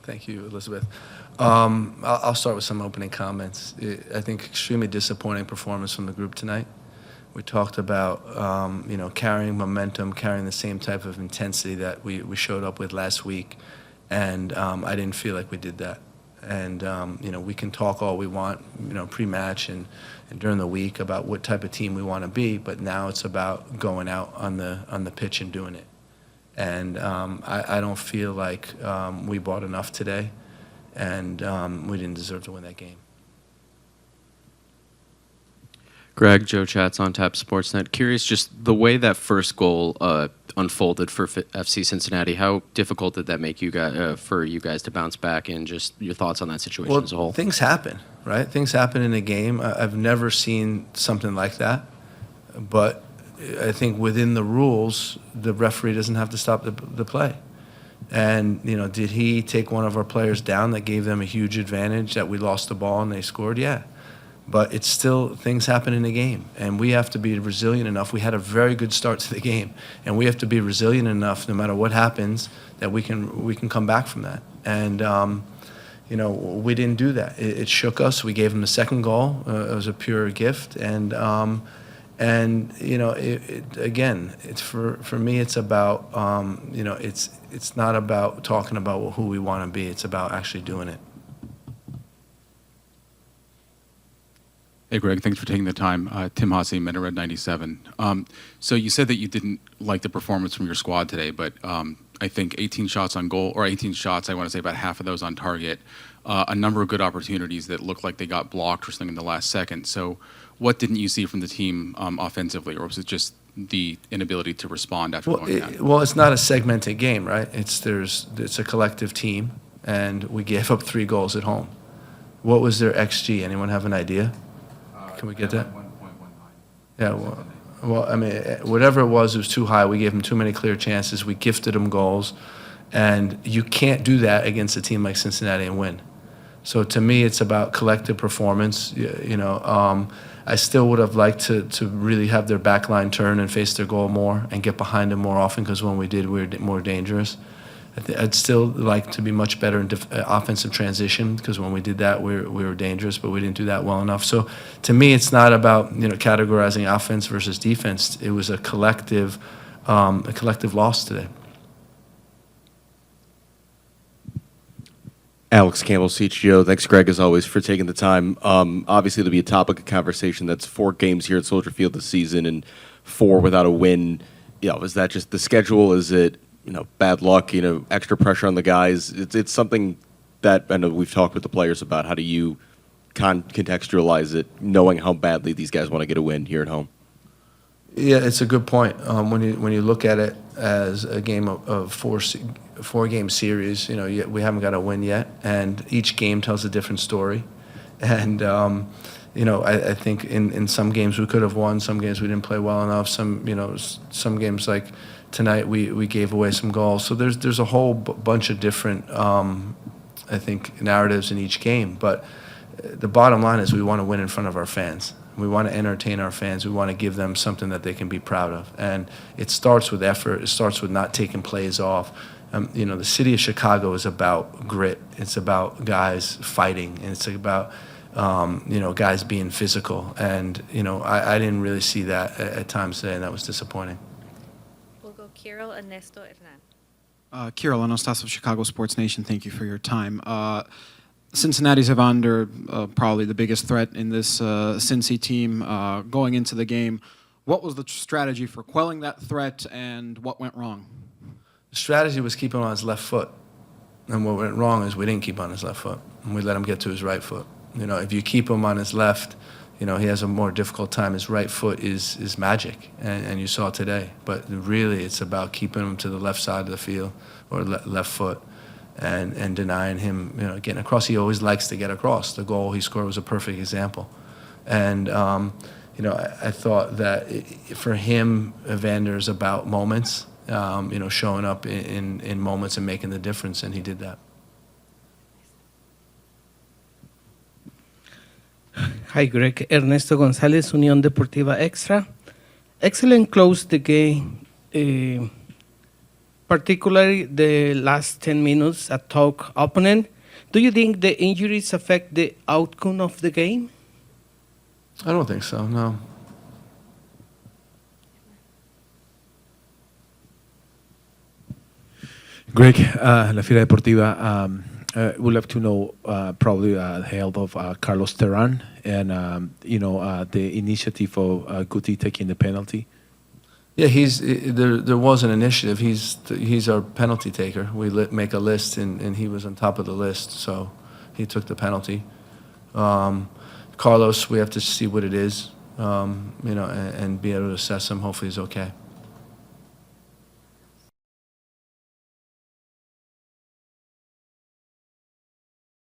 Thank you, Elizabeth. I'll start with some opening comments. I think extremely disappointing performance from the group tonight. We talked about, carrying momentum, carrying the same type of intensity that we showed up with last week, and I didn't feel like we did that. And, we can talk all we want, pre-match and during the week about what type of team we want to be, but now it's about going out on the pitch and doing it. And I don't feel like we bought enough today, and we didn't deserve to win that game. Greg, Joe Chats on Tap Sportsnet. Curious, just the way that first goal unfolded for FC Cincinnati. How difficult did that make you guys for you guys to bounce back, and just your thoughts on that situation as a whole? Things happen, right? Things happen in a game. I've never seen something like that, but I think within the rules, the referee doesn't have to stop the play. And, did he take one of our players down that gave them a huge advantage, that we lost the ball and they scored? Yeah. But it's still, things happen in a game, and we have to be resilient enough. We had a very good start to the game, and we have to be resilient enough, no matter what happens, that we can come back from that. And we didn't do that. It shook us. We gave them the second goal. It was a pure gift, and again, it's for me. It's about it's not about talking about who we want to be. It's about actually doing it. Hey, Greg, thanks for taking the time. Tim Hasse, Red 97. So you said that you didn't like the performance from your squad today, but I think 18 shots on goal, or 18 shots, I want to say about half of those on target, a number of good opportunities that looked like they got blocked or something in the last second. So what didn't you see from the team offensively, or was it just the inability to respond after going down? Well, it's not a segmented game, right? It's a collective team, and we gave up 3 goals at home. What was their XG? Anyone have an idea? Can we get that? 1.19. Yeah, well, I mean, whatever it was too high. We gave them too many clear chances. We gifted them goals. And you can't do that against a team like Cincinnati and win. So to me, it's about collective performance. I still would have liked to really have their back line turn and face their goal more and get behind them more often, because when we did, we were more dangerous. I'd still like to be much better in offensive transition, because when we did that, we were dangerous, but we didn't do that well enough. So to me, it's not about categorizing offense versus defense. It was a collective loss today. Alex Campbell, CHGO. Thanks, Greg, as always, for taking the time. Obviously, there'll be a topic of conversation. That's 4 games here at Soldier Field this season and 4 without a win. Is that just the schedule? Is it bad luck, extra pressure on the guys? It's something that I know we've talked with the players about. How do you contextualize it, knowing how badly these guys want to get a win here at home? Yeah, it's a good point. When you look at it as a game of 4-game series, we haven't got a win yet, and each game tells a different story. And I think in some games we could have won, some games we didn't play well enough. Some games like tonight we gave away some goals. So there's a whole bunch of different I think narratives in each game. But the bottom line is we want to win in front of our fans. We want to entertain our fans. We want to give them something that they can be proud of. And it starts with effort. It starts with not taking plays off. The city of Chicago is about grit. It's about guys fighting, and it's about guys being physical. And I didn't really see that at times today, and that was disappointing. We'll go Kirill, Ernesto, Hernan. Kirill Anastasov, Chicago Sports Nation. Thank you for your time. Cincinnati's have under probably the biggest threat in this Cincy team going into the game. What was the strategy for quelling that threat, and what went wrong? The strategy was keeping him on his left foot. And what went wrong is we didn't keep on his left foot, and we let him get to his right foot. If you keep him on his left, he has a more difficult time. His right foot is magic, and you saw today. But really, it's about keeping him to the left side of the field, or left foot, and denying him, getting across. He always likes to get across. The goal he scored was a perfect example. And, I thought that for him, Evander is about moments, showing up in moments and making the difference, and he did that. Hi, Greg. Ernesto González, Unión Deportiva Extra. Excellent close the game. particularly the last 10 minutes, a tough opponent. Do you think the injuries affect the outcome of the game? I don't think so, no. Greg, La Fiera Deportiva, would love to know probably the health of Carlos Terran and the initiative of Guti taking the penalty. Yeah, there was an initiative. He's our penalty taker. We make a list, and he was on top of the list, so he took the penalty. Carlos, we have to see what it is, and be able to assess him. Hopefully, he's okay.